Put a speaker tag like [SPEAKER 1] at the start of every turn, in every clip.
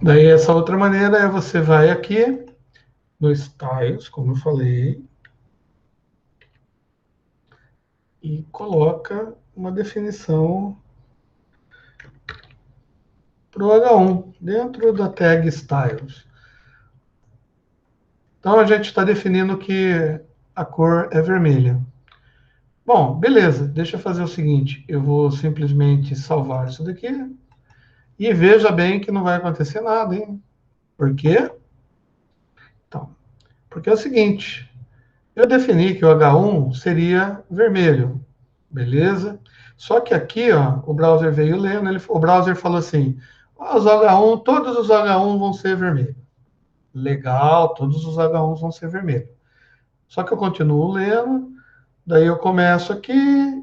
[SPEAKER 1] Daí, essa outra maneira é você vai aqui no Styles, como eu falei, e coloca uma definição para o H1 dentro da tag Styles. Então, a gente está definindo que a cor é vermelha. Bom, beleza. Deixa eu fazer o seguinte. Eu vou simplesmente salvar isso daqui. E veja bem que não vai acontecer nada, hein? Por quê? Então, porque é o seguinte. Eu defini que o H1 seria vermelho. Beleza? Só que aqui, ó, o browser veio lendo, o browser falou assim, os H1, todos os H1 vão ser vermelhos. Legal, todos os H1s vão ser vermelhos. Só que eu continuo lendo, daí eu começo aqui,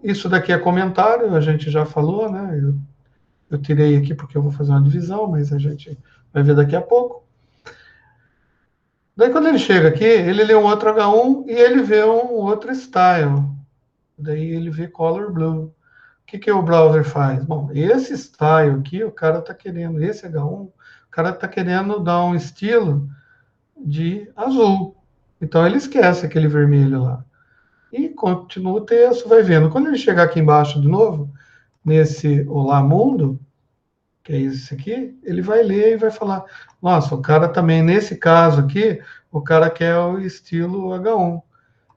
[SPEAKER 1] isso daqui é comentário, a gente já falou, né? Eu tirei aqui porque eu vou fazer uma divisão, mas a gente vai ver daqui a pouco. Daí quando ele chega aqui, ele lê um outro H1 e ele vê um outro style. Daí ele vê color blue. O que o browser faz? Bom, esse style aqui, o cara está querendo, esse H1, o cara está querendo dar um estilo de azul. Então ele esquece aquele vermelho lá. E continua o texto, vai vendo. Quando ele chegar aqui embaixo de novo, nesse Olá Mundo, que é esse aqui, ele vai ler e vai falar, nossa, o cara também, nesse caso aqui, o cara quer o estilo H1.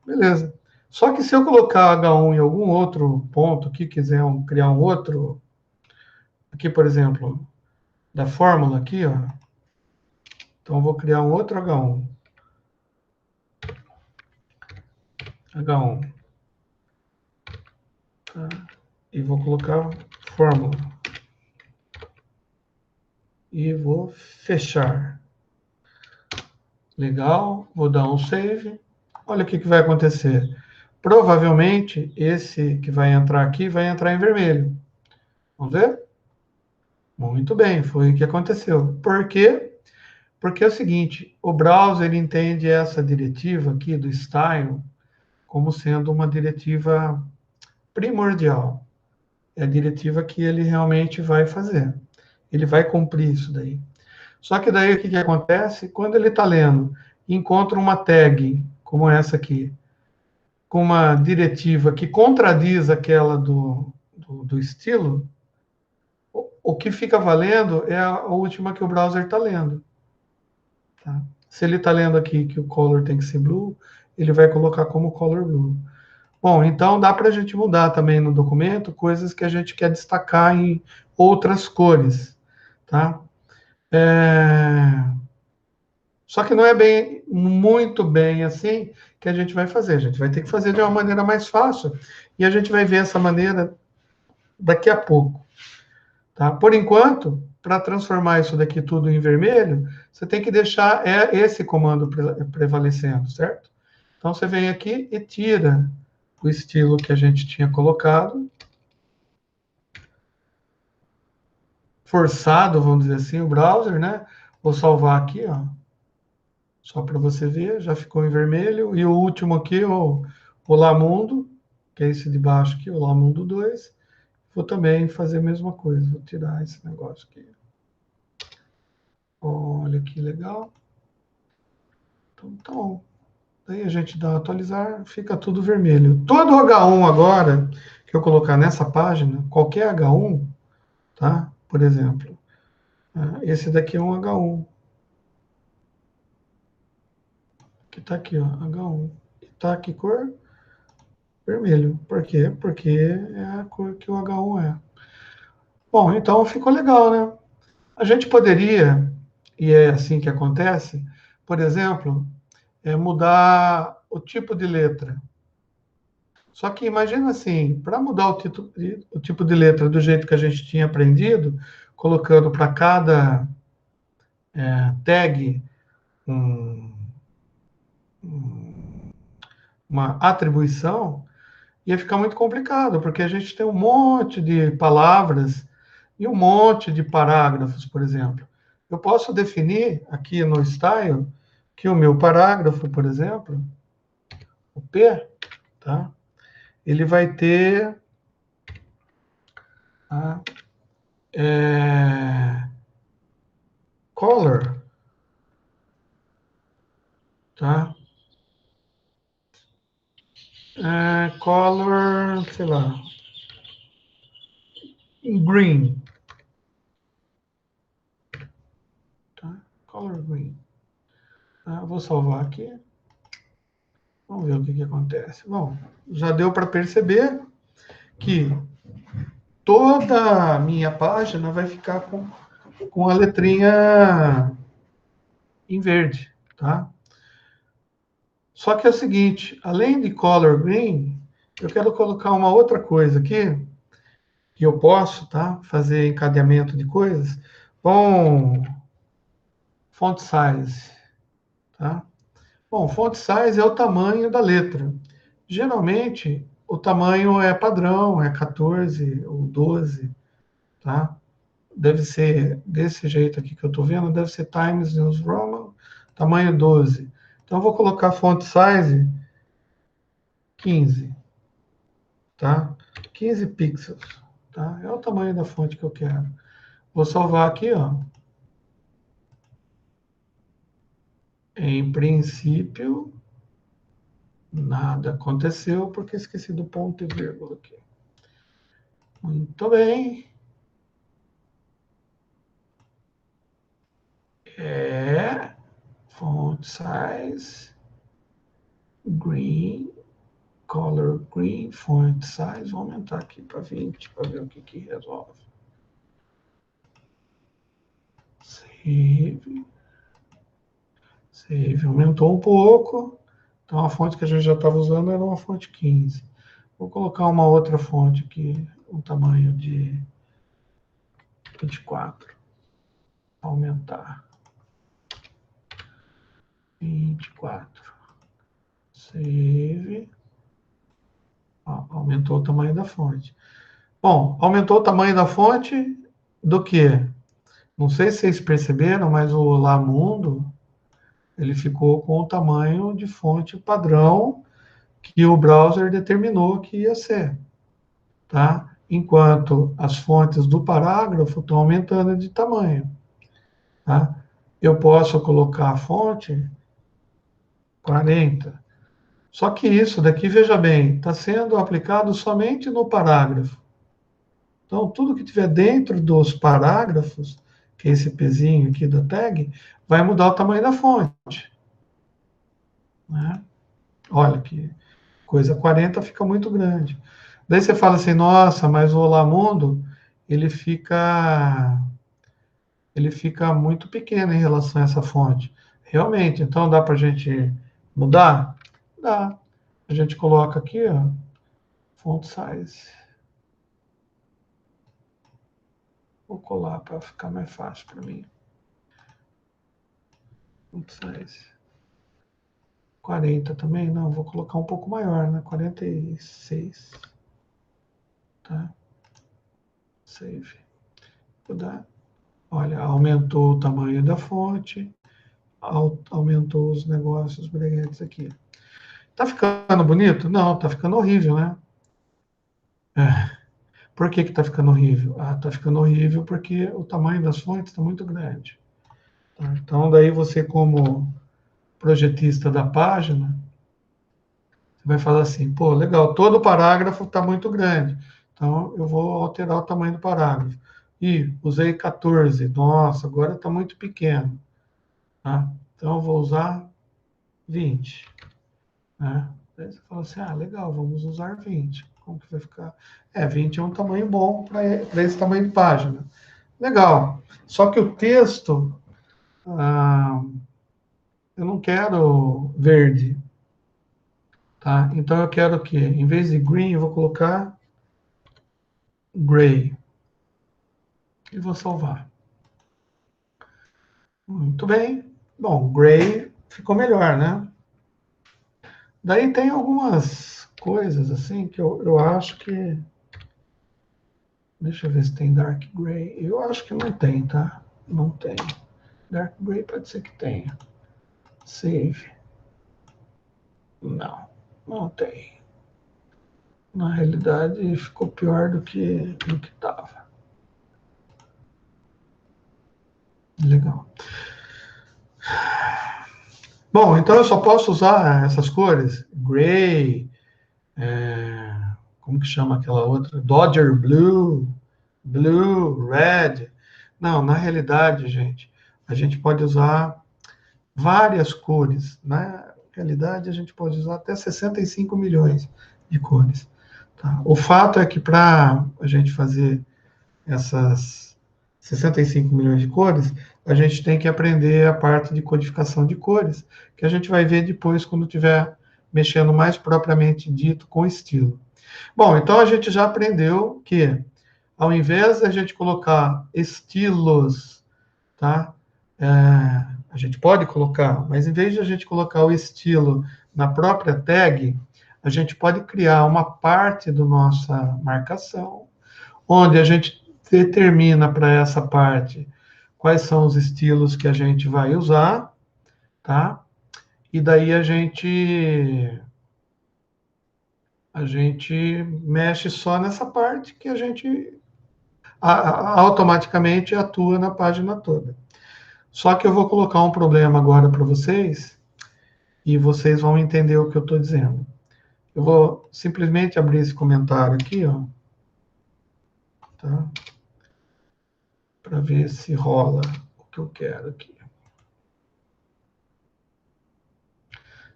[SPEAKER 1] Beleza. Só que se eu colocar H1 em algum outro ponto que quiser criar um outro, aqui, por exemplo, da fórmula aqui, ó, então eu vou criar um outro H1. H1. Tá? E vou colocar fórmula. E vou fechar. Legal, vou dar um save. Olha o que vai acontecer. Provavelmente, esse que vai entrar aqui vai entrar em vermelho. Vamos ver? Muito bem, foi o que aconteceu. Por quê? Porque é o seguinte, o browser entende essa diretiva aqui do style como sendo uma diretiva primordial. É a diretiva que ele realmente vai fazer. Ele vai cumprir isso daí. Só que daí o que acontece? Quando ele está lendo e encontra uma tag como essa aqui, com uma diretiva que contradiz aquela do estilo, o que fica valendo é a última que o browser está lendo. Tá? Se ele está lendo aqui que o color tem que ser blue, ele vai colocar como color blue. Bom, então dá para a gente mudar também no documento coisas que a gente quer destacar em outras cores. Tá? Só que não é bem, muito bem assim que a gente vai fazer. A gente vai ter que fazer de uma maneira mais fácil e a gente vai ver essa maneira daqui a pouco. Tá? Por enquanto, para transformar isso daqui tudo em vermelho, você tem que deixar esse comando prevalecendo, certo? Então você vem aqui e tira o estilo que a gente tinha colocado, forçado, vamos dizer assim, o browser, né? Vou salvar aqui, ó, só para você ver, já ficou em vermelho. E o último aqui, o Olá Mundo, que é esse de baixo aqui, Olá Mundo 2. Vou também fazer a mesma coisa, vou tirar esse negócio aqui. Olha que legal. Então, daí a gente dá atualizar, fica tudo vermelho. Todo H1 agora, que eu colocar nessa página, qualquer H1, tá? Por exemplo, esse daqui é um H1, que está aqui, ó, H1. E tá aqui cor vermelho. Por quê? Porque é a cor que o H1 é. Bom, então ficou legal, né? A gente poderia, e é assim que acontece, por exemplo, mudar o tipo de letra. Só que imagina assim, para mudar o tipo de letra do jeito que a gente tinha aprendido, colocando para cada tag um, uma atribuição, ia ficar muito complicado, porque a gente tem um monte de palavras e um monte de parágrafos, por exemplo. Eu posso definir aqui no style que o meu parágrafo, por exemplo, o P, tá? Ele vai ter tá? color, tá? Color, sei lá, green, tá? Color green. Tá? Vou salvar aqui. Vamos ver o que acontece. Bom, já deu para perceber que toda a minha página vai ficar com a letrinha em verde, tá? Só que é o seguinte, além de color green, eu quero colocar uma outra coisa aqui, que eu posso, tá? Fazer encadeamento de coisas. Bom, font size, tá? Bom, font size é o tamanho da letra. Geralmente, o tamanho é padrão, é 14 ou 12, tá? Deve ser desse jeito aqui que eu estou vendo, deve ser Times News Roman, tamanho 12. Então, eu vou colocar font size 15, tá? 15 pixels, tá? É o tamanho da fonte que eu quero. Vou salvar aqui, ó. Em princípio, nada aconteceu porque esqueci do ponto e vírgula aqui. Muito bem. Font size, green, color green, font size. Vou aumentar aqui para 20 para ver o que resolve. Save. Save. Aumentou um pouco. Então a fonte que a gente já estava usando era uma fonte 15. Vou colocar uma outra fonte aqui, um tamanho de 24. Aumentar. 24. Save. Ó, aumentou o tamanho da fonte. Bom, aumentou o tamanho da fonte do que? Não sei se vocês perceberam, mas o Olá Mundo, ele ficou com o tamanho de fonte padrão que o browser determinou que ia ser, tá? Enquanto as fontes do parágrafo estão aumentando de tamanho, tá? Eu posso colocar a fonte 40. Só que isso daqui, veja bem, está sendo aplicado somente no parágrafo. Então, tudo que tiver dentro dos parágrafos, que é esse pezinho aqui da tag, vai mudar o tamanho da fonte, né? Olha que coisa, 40 fica muito grande. Daí você fala assim, nossa, mas o Olá Mundo, ele fica muito pequeno em relação a essa fonte. Realmente, então dá para a gente mudar? Dá. A gente coloca aqui, ó, font size. Vou colar para ficar mais fácil para mim. Font size. 40 também? Não, vou colocar um pouco maior, né? 46. Tá? Save. Vou dar. Olha, aumentou o tamanho da fonte, aumentou os negócios breguetes aqui. Tá ficando bonito? Não, tá ficando horrível, né? É. Por que tá ficando horrível? Ah, tá ficando horrível porque o tamanho das fontes está muito grande. Tá? Então, daí você, como projetista da página, você vai falar assim, pô, legal, todo o parágrafo está muito grande. Então, eu vou alterar o tamanho do parágrafo. E usei 14. Nossa, agora está muito pequeno. Tá? Então, eu vou usar 20. Né? Aí você fala assim, ah, legal, vamos usar 20. Como que vai ficar? 20 é um tamanho bom para esse tamanho de página. Legal. Só que o texto, eu não quero verde. Tá? Então, eu quero que, em vez de green, eu vou colocar gray. E vou salvar. Muito bem. Bom, gray ficou melhor, né? Daí tem algumas coisas assim que eu acho que. Deixa eu ver se tem dark gray. Eu acho que não tem, tá? Não tem. Dark gray pode ser que tenha. Save. Não, não tem. Na realidade, ficou pior do que estava. Legal. Bom, então eu só posso usar essas cores, gray, como que chama aquela outra? Dodger Blue, Blue, Red. Não, na realidade, gente, a gente pode usar várias cores. Na realidade, a gente pode usar até 65 milhões de cores. Tá? O fato é que para a gente fazer essas 65 milhões de cores, a gente tem que aprender a parte de codificação de cores, que a gente vai ver depois quando estiver mexendo mais propriamente dito com estilo. Bom, então a gente já aprendeu que, ao invés de a gente colocar estilos, tá? A gente pode colocar, mas em vez de a gente colocar o estilo na própria tag, a gente pode criar uma parte da nossa marcação, onde a gente determina para essa parte quais são os estilos que a gente vai usar, tá? E daí a gente mexe só nessa parte que a gente automaticamente atua na página toda. Só que eu vou colocar um problema agora para vocês e vocês vão entender o que eu estou dizendo. Eu vou simplesmente abrir esse comentário aqui, ó, tá? Para ver se rola o que eu quero aqui.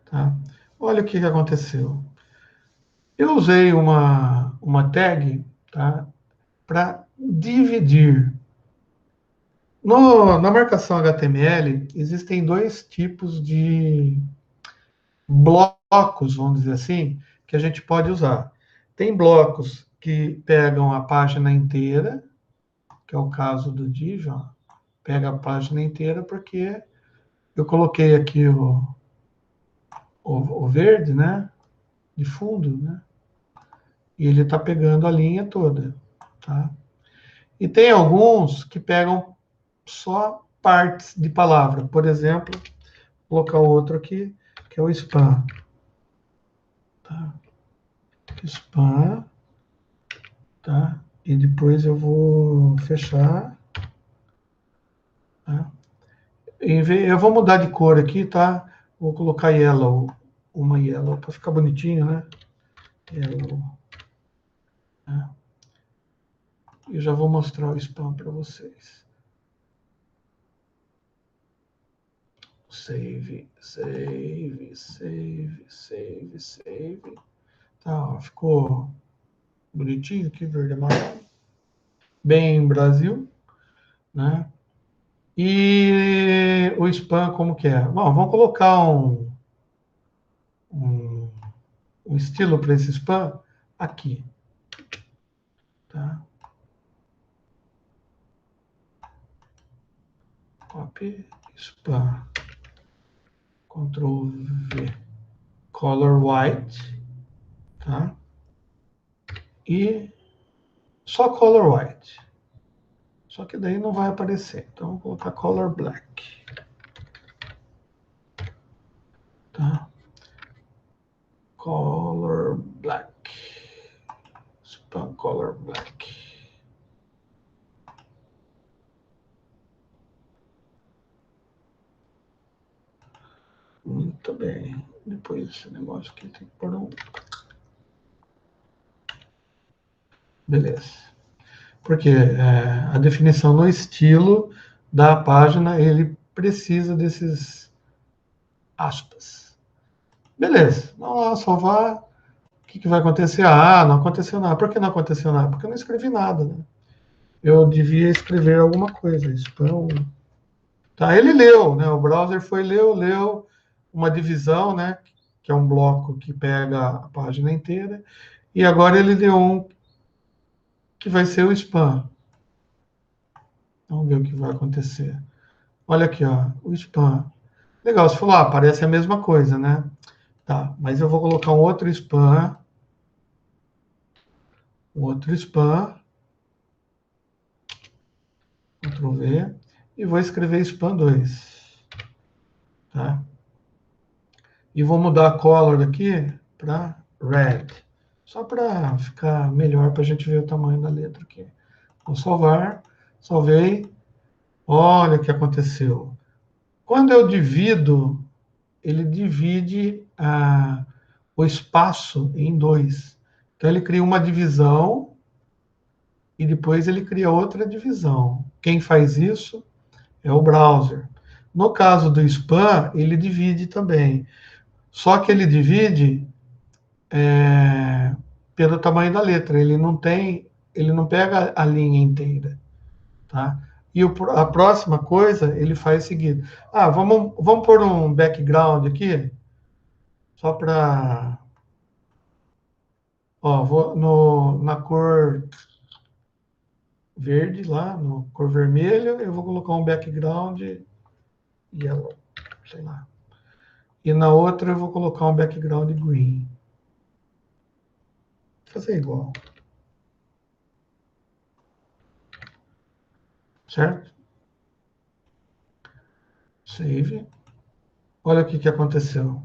[SPEAKER 1] Tá? Olha o que aconteceu. Eu usei uma tag, tá, para dividir. Na marcação HTML, existem dois tipos de blocos, vamos dizer assim, que a gente pode usar. Tem blocos que pegam a página inteira, que é o caso do div, ó, pega a página inteira porque eu coloquei aqui o verde, né, de fundo, né, e ele está pegando a linha toda, tá? E tem alguns que pegam só partes de palavra. Por exemplo, vou colocar outro aqui, que é o spam. Tá? Spam. Tá? E depois eu vou fechar. Tá? Eu vou mudar de cor aqui, tá? Vou colocar yellow. Uma yellow, para ficar bonitinho, né? Yellow. Tá? E já vou mostrar o spam para vocês. Save, save, save, save, save. Tá, ó, ficou bonitinho aqui, verde e amarelo. Bem Brasil, né? E o spam, como que é? Bom, vamos colocar um, um estilo para esse spam aqui, tá? Copy, spam, Ctrl V, color white, tá? E só color white. Só que daí não vai aparecer. Então, vou colocar color black. Tá? Color black. Spam color black. Muito bem. Depois esse negócio aqui tem que pôr um. Beleza. Porque a definição no estilo da página, ele precisa desses aspas. Beleza. Vamos lá, salvar. O que vai acontecer? Ah, não aconteceu nada. Por que não aconteceu nada? Porque eu não escrevi nada, né? Eu devia escrever alguma coisa. Spam. Tá, ele leu, né? O browser leu uma divisão, né? Que é um bloco que pega a página inteira. E agora ele deu um que vai ser o spam. Vamos ver o que vai acontecer. Olha aqui, ó, o spam. Legal, você falou, parece a mesma coisa, né? Tá, mas eu vou colocar um outro spam. Ctrl V, e vou escrever spam 2. Tá? E vou mudar a color aqui para red. Só para ficar melhor, para a gente ver o tamanho da letra aqui. Vou salvar, salvei. Olha o que aconteceu. Quando eu divido, ele divide o espaço em dois. Então, ele cria uma divisão e depois ele cria outra divisão. Quem faz isso é o browser. No caso do spam, ele divide também. Só que ele divide pelo tamanho da letra. Ele não pega a linha inteira, tá? E a próxima coisa ele faz o seguinte: vamos pôr um background aqui, só para, vou na cor verde lá, no cor vermelho, eu vou colocar um background yellow, sei lá. E na outra eu vou colocar um background green. Vou fazer igual. Certo? Save. Olha o que aconteceu.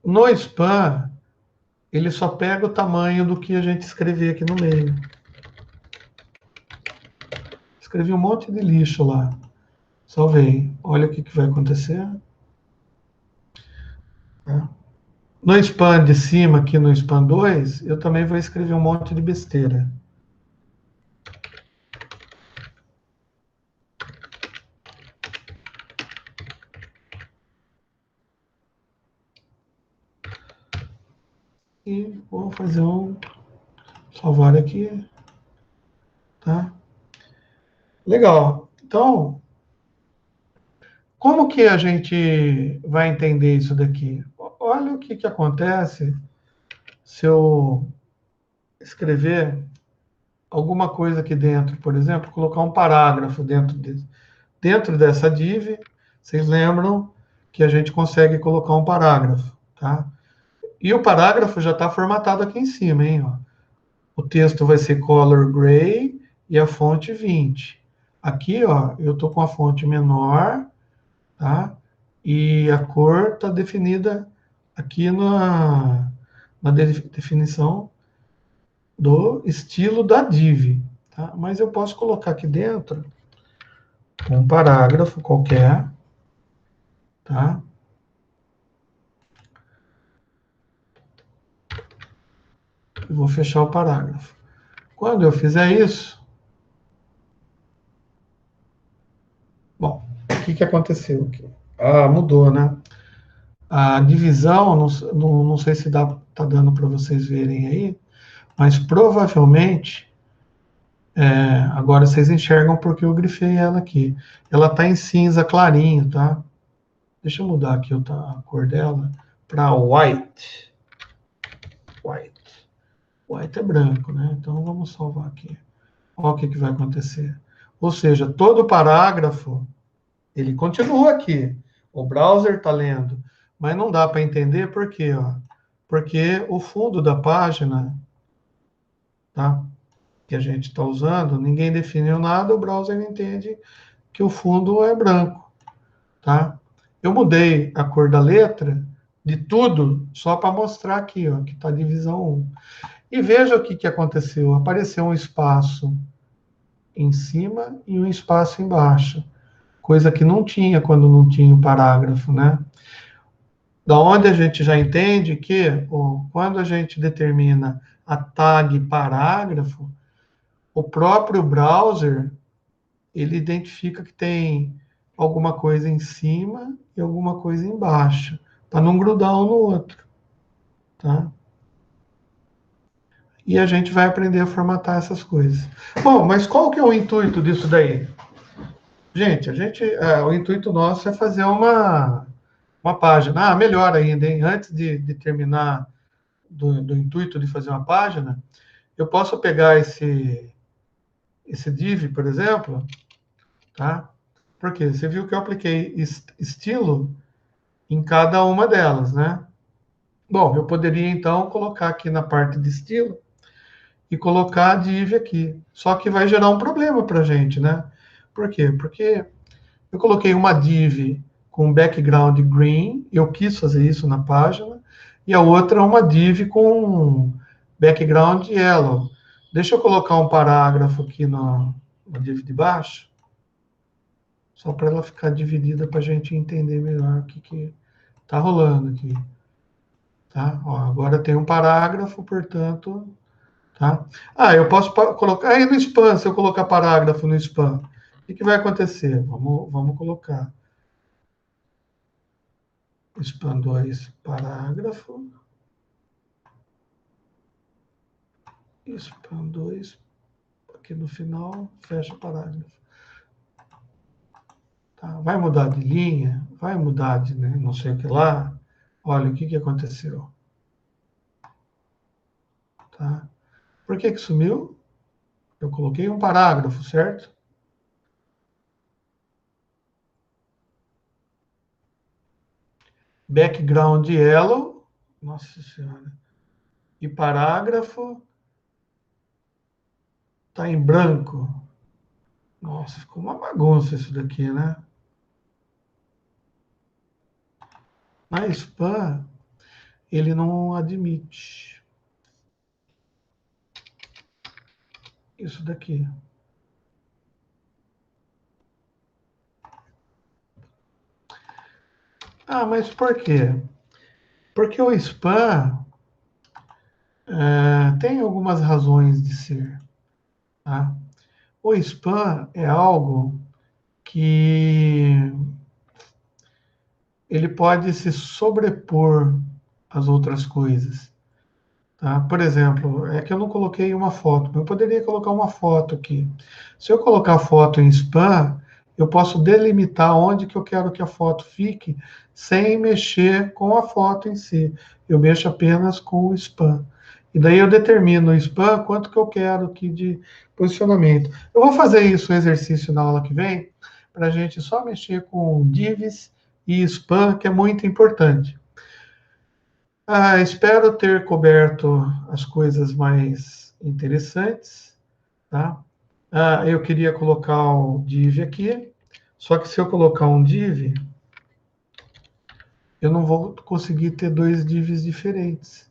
[SPEAKER 1] No spam, ele só pega o tamanho do que a gente escrever aqui no meio. Escrevi um monte de lixo lá. Salvei. Olha o que vai acontecer. Tá? No spam de cima, aqui no spam 2, eu também vou escrever um monte de besteira. E vou fazer salvar aqui. Tá? Legal. Então, como que a gente vai entender isso daqui? Olha o que acontece se eu escrever alguma coisa aqui dentro, por exemplo, colocar um parágrafo dentro dessa div. Vocês lembram que a gente consegue colocar um parágrafo, tá? E o parágrafo já está formatado aqui em cima, hein? Ó. O texto vai ser color gray e a fonte 20. Aqui, ó, eu estou com a fonte menor, tá? E a cor está definida aqui na definição do estilo da div, tá? Mas eu posso colocar aqui dentro um parágrafo qualquer, tá? E vou fechar o parágrafo. Quando eu fizer isso, bom, o que aconteceu aqui? Mudou, né? A divisão, não sei se tá dando para vocês verem aí, mas provavelmente, agora vocês enxergam porque eu grifei ela aqui. Ela está em cinza clarinho, tá? Deixa eu mudar aqui a cor dela para white. White. White é branco, né? Então vamos salvar aqui. Olha o que vai acontecer. Ou seja, todo parágrafo, ele continua aqui. O browser está lendo, mas não dá para entender por quê? Ó? Porque o fundo da página, tá? Que a gente está usando, ninguém definiu nada, o browser entende que o fundo é branco, tá? Eu mudei a cor da letra de tudo só para mostrar aqui, ó, que está divisão 1. E veja o que aconteceu. Apareceu um espaço em cima e um espaço embaixo, coisa que não tinha quando não tinha o parágrafo, né? Da onde a gente já entende que quando a gente determina a tag parágrafo, o próprio browser ele identifica que tem alguma coisa em cima e alguma coisa embaixo, para não grudar um no outro, tá? E a gente vai aprender a formatar essas coisas. Bom, mas qual que é o intuito disso daí? Gente, o intuito nosso é fazer uma página. Melhor ainda, hein? Antes de terminar do intuito de fazer uma página, eu posso pegar esse div, por exemplo, tá? Porque você viu que eu apliquei estilo em cada uma delas, né? Bom, eu poderia então colocar aqui na parte de estilo e colocar a div aqui. Só que vai gerar um problema para a gente, né? Por quê? Porque eu coloquei uma div com background green, eu quis fazer isso na página, e a outra uma div com background yellow. Deixa eu colocar um parágrafo aqui no div de baixo, só para ela ficar dividida para a gente entender melhor o que está rolando aqui. Tá? Ó, agora tem um parágrafo, portanto... Tá? Ah, eu posso colocar aí no spam, se eu colocar parágrafo no spam, o que vai acontecer? Vamos colocar spam 2, parágrafo, spam 2, aqui no final, fecha parágrafo. Tá? Vai mudar de linha, vai mudar de né, não sei o que lá. Olha o que aconteceu. Tá? Por que sumiu? Eu coloquei um parágrafo, certo? Background yellow, nossa senhora, e parágrafo está em branco. Nossa, ficou uma bagunça isso daqui, né? Na spam, ele não admite isso daqui. Ah, mas por quê? Porque o spam tem algumas razões de ser. Tá? O spam é algo que ele pode se sobrepor às outras coisas. Tá? Por exemplo, é que eu não coloquei uma foto, mas eu poderia colocar uma foto aqui. Se eu colocar foto em spam, eu posso delimitar onde que eu quero que a foto fique, sem mexer com a foto em si. Eu mexo apenas com o spam. E daí eu determino o spam, quanto que eu quero aqui de posicionamento. Eu vou fazer isso, um exercício na aula que vem, para a gente só mexer com divs e spam, que é muito importante. Espero ter coberto as coisas mais interessantes, tá? Eu queria colocar o div aqui, só que se eu colocar um div, eu não vou conseguir ter dois divs diferentes.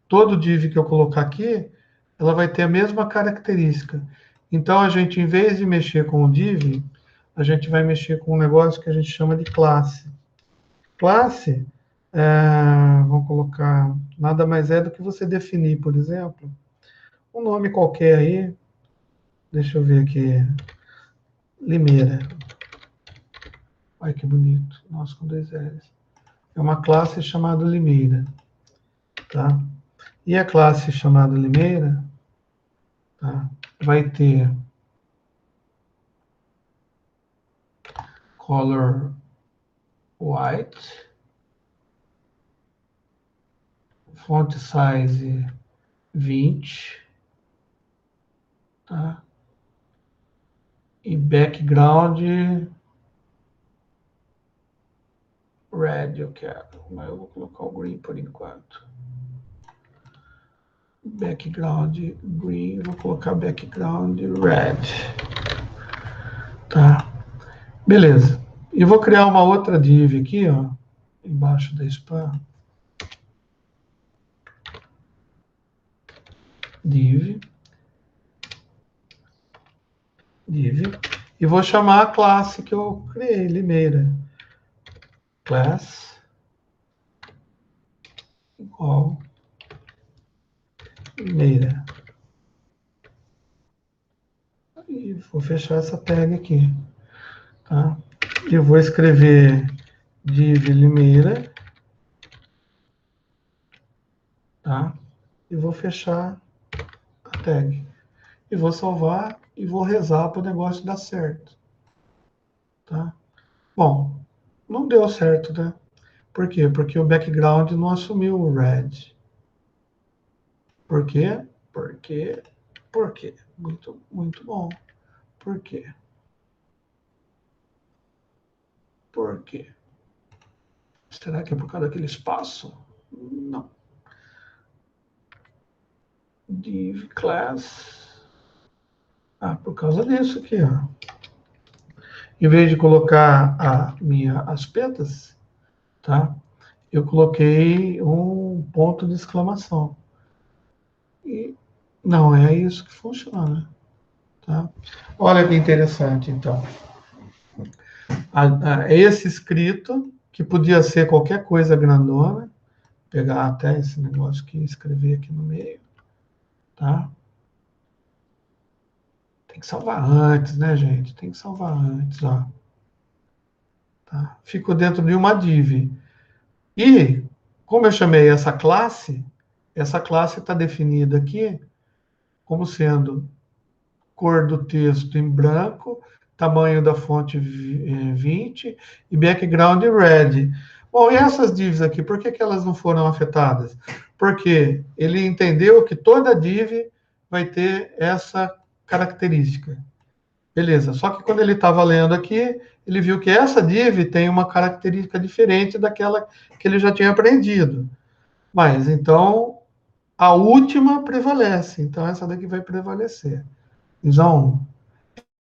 [SPEAKER 1] Todo div que eu colocar aqui, ela vai ter a mesma característica. Então, a gente, em vez de mexer com o div, a gente vai mexer com um negócio que a gente chama de classe. Classe, vamos colocar, nada mais é do que você definir, por exemplo, um nome qualquer aí, deixa eu ver aqui, Limeira. Olha que bonito, nossa, com dois L's. É uma classe chamada Limeira, tá? E a classe chamada Limeira, tá? Vai ter color white, font size 20, tá? E background red eu quero, mas eu vou colocar o green por enquanto. Background green, vou colocar background red. Tá, beleza. E vou criar uma outra div aqui, ó, embaixo da spam. Div. E vou chamar a classe que eu criei, Limeira. Class igual Limeira. E vou fechar essa tag aqui. Tá? E vou escrever div Limeira. Tá? E vou fechar a tag. E vou salvar e vou rezar para o negócio dar certo. Tá? Bom, não deu certo, né? Por quê? Porque o background não assumiu o red. Por quê? Por quê? Muito, muito bom. Por quê? Por quê? Será que é por causa daquele espaço? Não. Div class. Por causa disso aqui, ó. Em vez de colocar as petas, tá? Eu coloquei um ponto de exclamação. E Não é isso que funciona. Tá? Olha que interessante, então. Esse escrito, que podia ser qualquer coisa grandona, pegar até esse negócio aqui e escrever aqui no meio, tá? Tem que salvar antes, né, gente? Tem que salvar antes, ó. Tá? Fico dentro de uma div. E, como eu chamei essa classe está definida aqui como sendo cor do texto em branco, tamanho da fonte 20 e background red. Bom, e essas divs aqui, por que elas não foram afetadas? Porque ele entendeu que toda div vai ter essa característica. Beleza, só que quando ele estava lendo aqui, ele viu que essa div tem uma característica diferente daquela que ele já tinha aprendido. Mas, então, a última prevalece. Então, essa daqui vai prevalecer. Visão 1.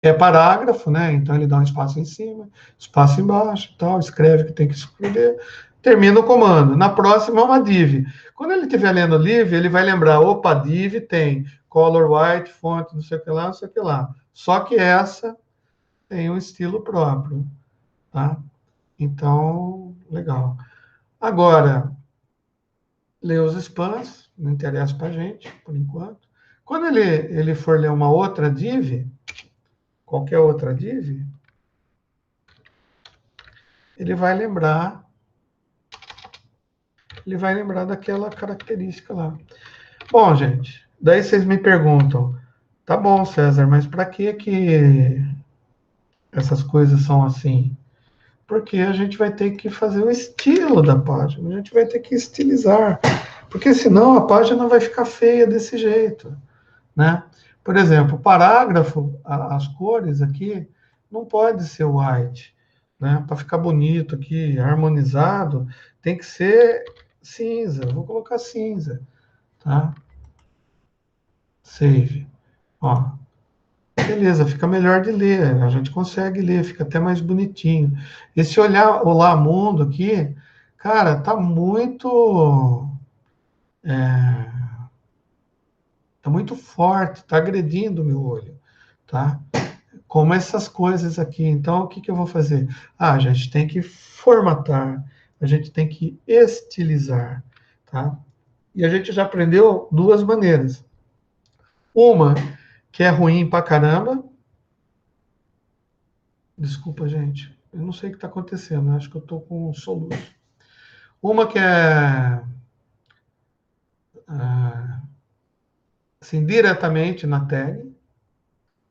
[SPEAKER 1] É parágrafo, né? Então ele dá um espaço em cima, espaço embaixo, tal, escreve o que tem que escrever, termina o comando. Na próxima é uma div. Quando ele estiver lendo o div, ele vai lembrar, opa, div tem color white, fonte, não sei o que lá, não sei o que lá. Só que essa tem um estilo próprio, tá? Então, legal. Agora, ler os spams, não interessa para a gente, por enquanto. Quando ele for ler uma outra div, qualquer outra div, ele vai lembrar daquela característica lá. Bom, gente, daí vocês me perguntam, tá bom, César, mas para que essas coisas são assim? Porque a gente vai ter que fazer o estilo da página, a gente vai ter que estilizar, porque senão a página vai ficar feia desse jeito, né? Por exemplo, o parágrafo, as cores aqui, não pode ser white, né? Para ficar bonito aqui, harmonizado, tem que ser cinza. Vou colocar cinza, tá? Save. Ó, beleza, fica melhor de ler. A gente consegue ler, fica até mais bonitinho. Esse Olá Mundo aqui, cara, tá muito forte, tá agredindo o meu olho, tá? Como essas coisas aqui. Então, o que eu vou fazer? A gente tem que formatar, a gente tem que estilizar, tá? E a gente já aprendeu duas maneiras. Uma, que é ruim pra caramba. Desculpa, gente. Eu não sei o que está acontecendo. Eu acho que eu estou com um soluço. Uma que é assim, diretamente na tag.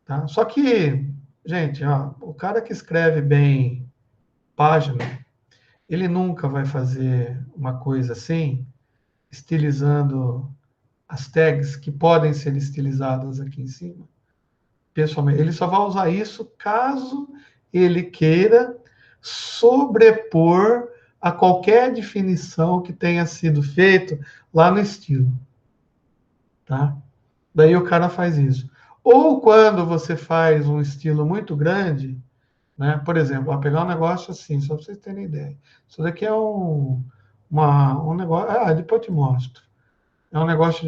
[SPEAKER 1] Tá? Só que, gente, ó, o cara que escreve bem página, ele nunca vai fazer uma coisa assim, estilizando as tags que podem ser estilizadas aqui em cima. Pessoalmente, ele só vai usar isso caso ele queira sobrepor a qualquer definição que tenha sido feito lá no estilo, tá? Daí o cara faz isso. Ou quando você faz um estilo muito grande, né? Por exemplo, vou pegar um negócio assim, só para vocês terem ideia. Isso daqui é um negócio. Depois eu te mostro. É um negócio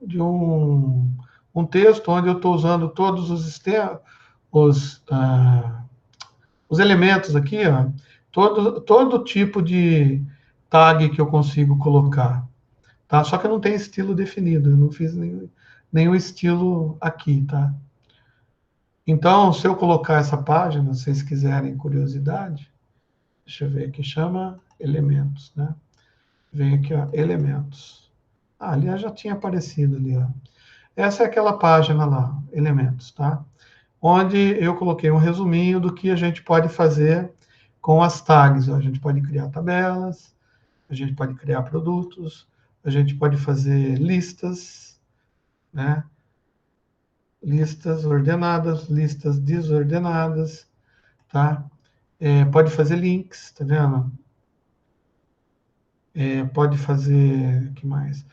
[SPEAKER 1] de um texto onde eu estou usando todos os, ah, os elementos aqui, ó, todo tipo de tag que eu consigo colocar. Tá? Só que eu não tenho estilo definido, eu não fiz nenhum estilo aqui, tá? Então, se eu colocar essa página, se vocês quiserem curiosidade, deixa eu ver aqui, chama elementos, né? Vem aqui, ó, elementos. Aliás, já tinha aparecido ali, ó. Essa é aquela página lá, elementos, tá? Onde eu coloquei um resuminho do que a gente pode fazer com as tags. A gente pode criar tabelas, a gente pode criar produtos, a gente pode fazer listas, né? Listas ordenadas, listas desordenadas, tá? Pode fazer links, tá vendo? Pode fazer, o que mais?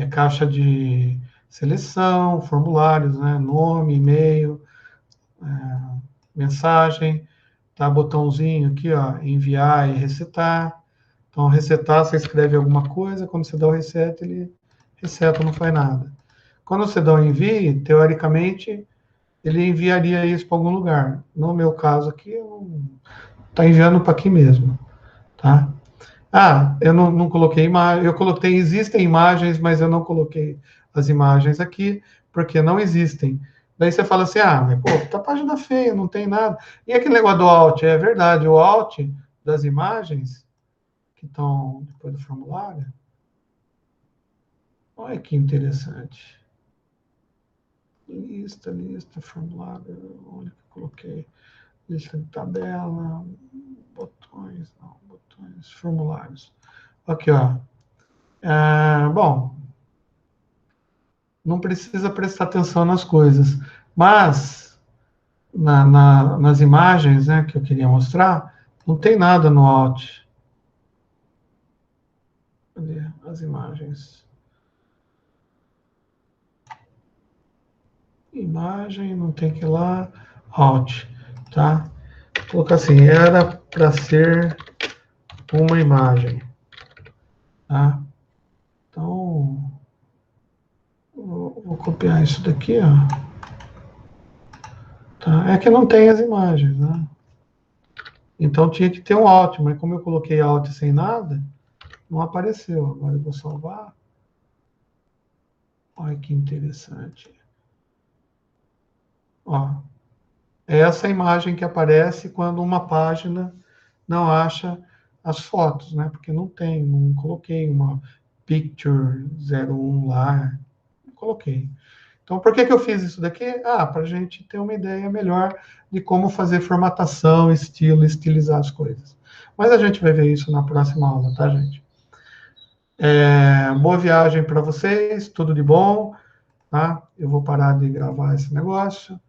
[SPEAKER 1] Caixa de seleção, formulários, né? Nome, e-mail, mensagem, tá? Botãozinho aqui, ó, enviar e resetar. Então, resetar, você escreve alguma coisa, quando você dá o reset, ele exceto não faz nada. Quando você dá um envie, teoricamente, ele enviaria isso para algum lugar. No meu caso aqui, está enviando para aqui mesmo, tá? Ah, eu não coloquei imagem, eu coloquei, existem imagens, mas eu não coloquei as imagens aqui, porque não existem. Daí você fala assim, ah, mas pô, tá página feia, não tem nada. E aquele negócio do Alt, é verdade, o Alt das imagens, que estão depois do formulário, olha que interessante. Lista, formulário, onde que eu coloquei? Lista de tabela, botões, não, botões, formulários. Aqui, ó. Bom, não precisa prestar atenção nas coisas, mas nas imagens, né, que eu queria mostrar, não tem nada no Alt. Cadê as imagens? Imagem, não tem que ir lá, Alt, tá? Vou colocar assim, era para ser uma imagem, tá? Então, vou copiar isso daqui, ó. Tá? É que não tem as imagens, né? Então tinha que ter um Alt, mas como eu coloquei Alt sem nada, não apareceu. Agora eu vou salvar. Olha que interessante. Ó, é essa imagem que aparece quando uma página não acha as fotos, né? Porque não coloquei uma picture 01 lá, não coloquei. Então, por que eu fiz isso daqui? Ah, para a gente ter uma ideia melhor de como fazer formatação, estilo, estilizar as coisas. Mas a gente vai ver isso na próxima aula, tá, gente? Boa viagem para vocês, tudo de bom, tá? Eu vou parar de gravar esse negócio.